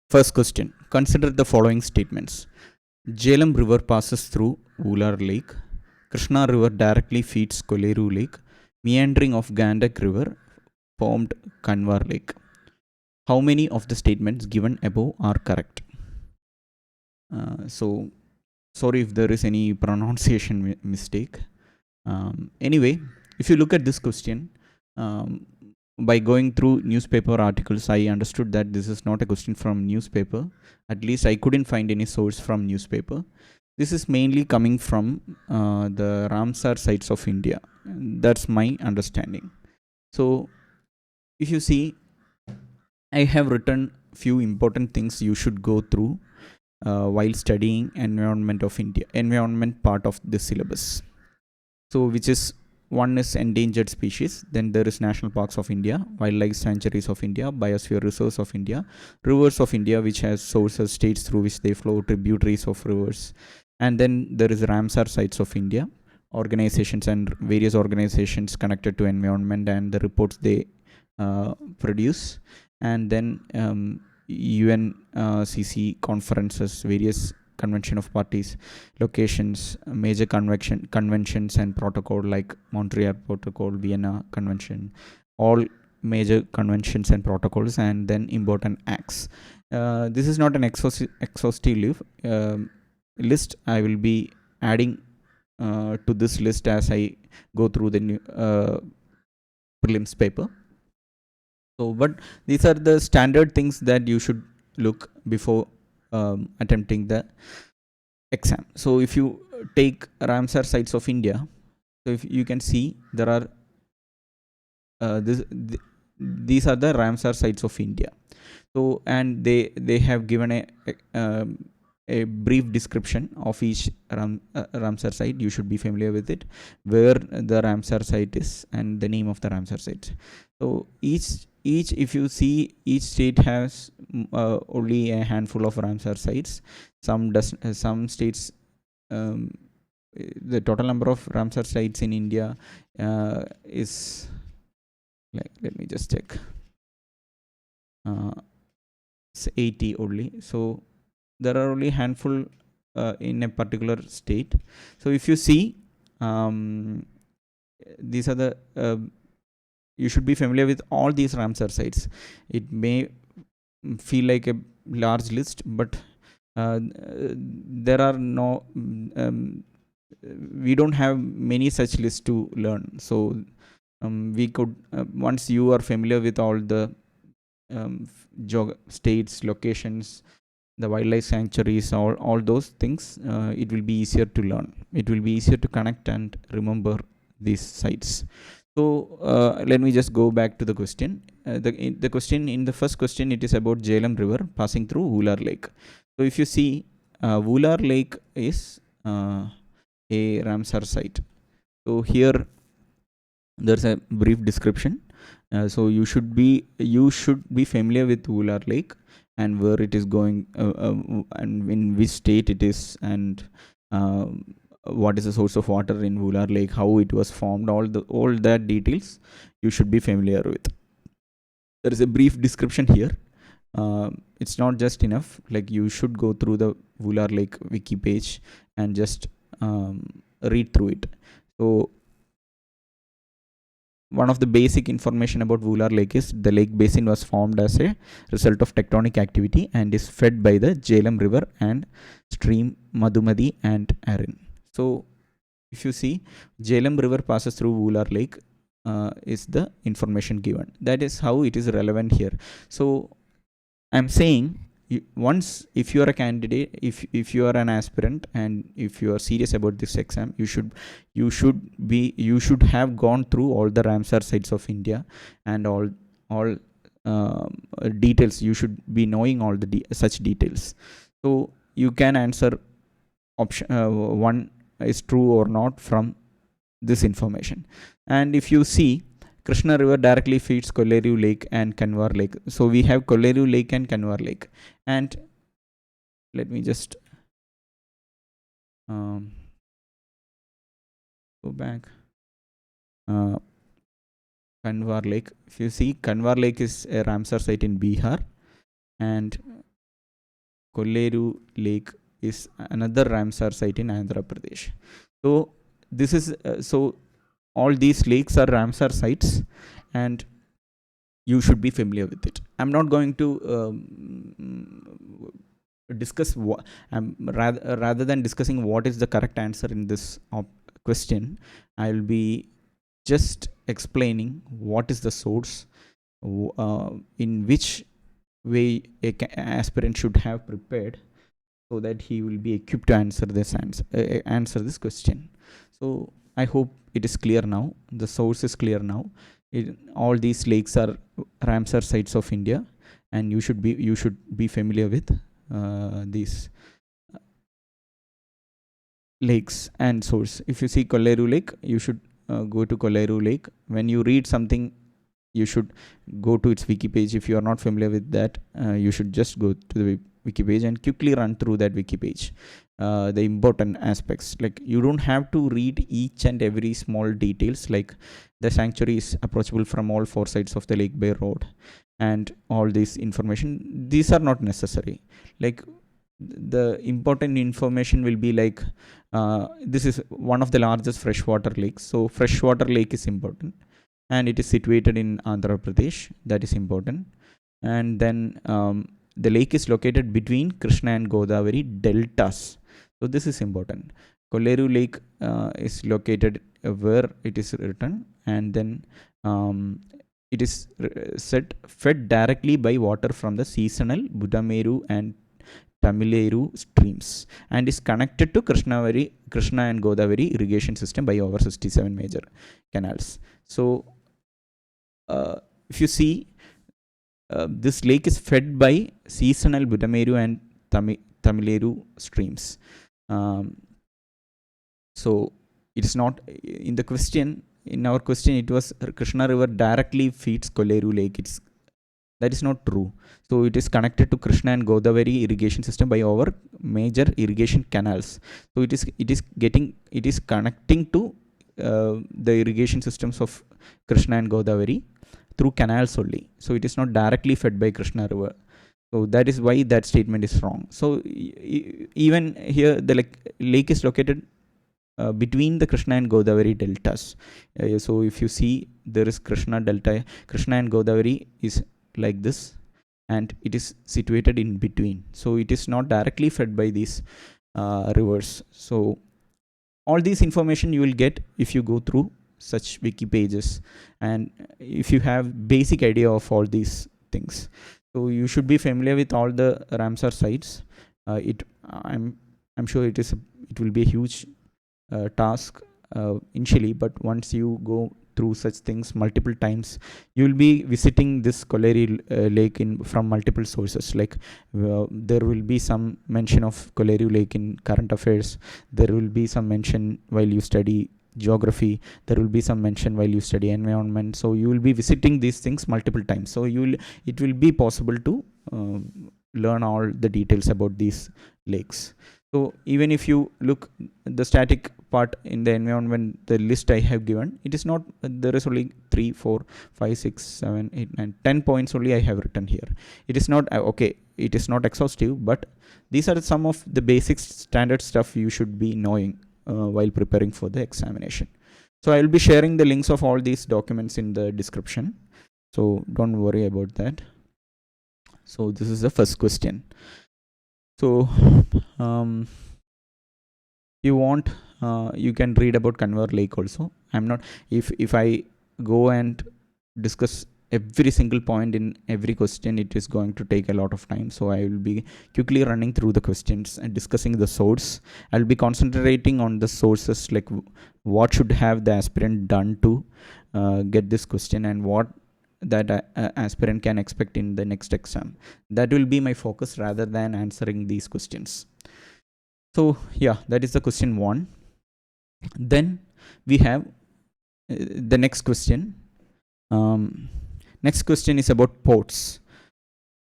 First question. Consider the following statements. Jhelum River passes through Ular Lake. Krishna River directly feeds Koleru Lake. Meandering of Gandak River formed Kanwar Lake. How many of the statements given above are correct? So, sorry if there is any pronunciation mistake. Anyway, if you look at this question, by going through newspaper articles, I understood that this is not a question from newspaper. At least I couldn't find any source from newspaper. This is mainly coming from the Ramsar sites of India. That's my understanding. So, if you see, I have written few important things you should go through while studying environment part of the syllabus. So, which is one is endangered species, then there is national parks of India, wildlife sanctuaries of India, biosphere reserves of India, rivers of India, which has sources, states through which they flow, tributaries of rivers, and then there is Ramsar sites of India, organizations and various organizations connected to environment and the reports they produce, and then UNCC conferences, various convention of parties, locations, major conventions and protocol like Montreal Protocol, Vienna Convention, all major conventions and protocols, and then important acts. This is not an exhaustive list. I will be adding to this list as I go through the new prelims paper. So, but these are the standard things that you should look before attempting the exam. So, if you take Ramsar sites of India, so if you can see there are these are the Ramsar sites of India. So, and they have given a brief description of each Ramsar site. You should be familiar with it, where the Ramsar site is and the name of the Ramsar site. So each if you see, each state has only a handful of Ramsar sites. Some states, the total number of Ramsar sites in India is like, let me just check, 80 only. So there are only handful in a particular state. So if you see, these are the you should be familiar with all these Ramsar sites. It may feel like a large list, but there are no we don't have many such lists to learn. So we could once you are familiar with all the states, locations, the wildlife sanctuaries, all those things, it will be easier to learn. It will be easier to connect and remember these sites. So let me just go back to the question. The question in the first question, it is about Jhelum River passing through Ular Lake. So if you see, Ular Lake is a Ramsar site. So here there's a brief description. So you should be familiar with Ular Lake and where it is going, and in which state it is, and what is the source of water in Ular Lake, how it was formed, all that details you should be familiar with. There is a brief description here. It's not just enough, like you should go through the Ular Lake wiki page and just read through it. So one of the basic information about Ular Lake is the lake basin was formed as a result of tectonic activity and is fed by the Jhelum River and stream Madhumati and Arin. So if you see, Jhelum River passes through Ular Lake is the information given. That is how it is relevant here. So I'm saying, once if you are a candidate, if you are an aspirant, and if you are serious about this exam, you should have gone through all the Ramsar sites of India and all details. You should be knowing all the such details. So you can answer option one is true or not from this information. And if you see, Krishna River directly feeds Kolleru Lake and Kanwar Lake. So we have Kolleru Lake and Kanwar Lake. And let me just go back. Kanwar Lake. If you see, Kanwar Lake is a Ramsar site in Bihar, and Kolleru Lake is another Ramsar site in Andhra Pradesh. So this is so all these lakes are Ramsar sites, and you should be familiar with it. I'm not going to discuss rather than discussing what is the correct answer in this question. I'll be just explaining what is the source, in which way aspirant should have prepared, so that he will be equipped to answer this question. So I hope it is clear now. The source is clear now. All these lakes are Ramsar sites of India, and you should be familiar with these lakes and source. If you see Kolleru Lake, you should go to Kolleru Lake. When you read something, you should go to its wiki page. If you are not familiar with that, you should just go to the wiki page and quickly run through that wiki page. The important aspects, like you don't have to read each and every small details, like the sanctuary is approachable from all four sides of the lake by road, and all this information, these are not necessary. Like the important information will be like, this is one of the largest freshwater lakes, so freshwater lake is important, and it is situated in Andhra Pradesh. That is important. And then the lake is located between Krishna and Godavari deltas. So this is important. Kolleru Lake is located where it is written, and then it is fed directly by water from the seasonal Budameru and Tamileru streams, and is connected to Krishna and Godavari irrigation system by over 67 major canals. So if you see, this lake is fed by seasonal Budameru and Tamileru streams. So it is not in the question. In our question, it was Krishna river directly feeds Kolleru Lake. That is not true. So it is connected to Krishna and Godavari irrigation system by over major irrigation canals. So it is connecting to the irrigation systems of Krishna and Godavari through canals only. So it is not directly fed by Krishna river. So that is why that statement is wrong. So even here, the lake is located between the Krishna and Godavari deltas. So if you see, there is Krishna delta. Krishna and Godavari is like this, and it is situated in between. So it is not directly fed by these rivers. So all these information you will get if you go through such wiki pages, and if you have basic idea of all these things. So you should be familiar with all the Ramsar sites. I'm sure it will be a huge task initially, but once you go through such things multiple times, you will be visiting this Kolleru Lake from multiple sources. Like there will be some mention of Kolleru Lake in current affairs. There will be some mention while you study geography. There will be some mention while you study environment. So you will be visiting these things multiple times. So it will be possible to learn all the details about these lakes. So even if you look the static part in the environment, the list I have given, it is not, there is only 3, 4, 5, 6, 7, 8, 9, 10 points only I have written here. It is not, okay, it is not exhaustive, but these are some of the basic standard stuff you should be knowing while preparing for the examination. So I will be sharing the links of all these documents in the description. So don't worry about that. So this is the first question. So you want, you can read about Kanwar Lake also. I'm not, if I go and discuss every single point in every question, it is going to take a lot of time. So I will be quickly running through the questions and discussing the source. I'll be concentrating on the sources, like what should have the aspirant done to get this question, and what that aspirant can expect in the next exam. That will be my focus rather than answering these questions. So yeah, that is the question 1. Then we have the next question. Next question is about ports.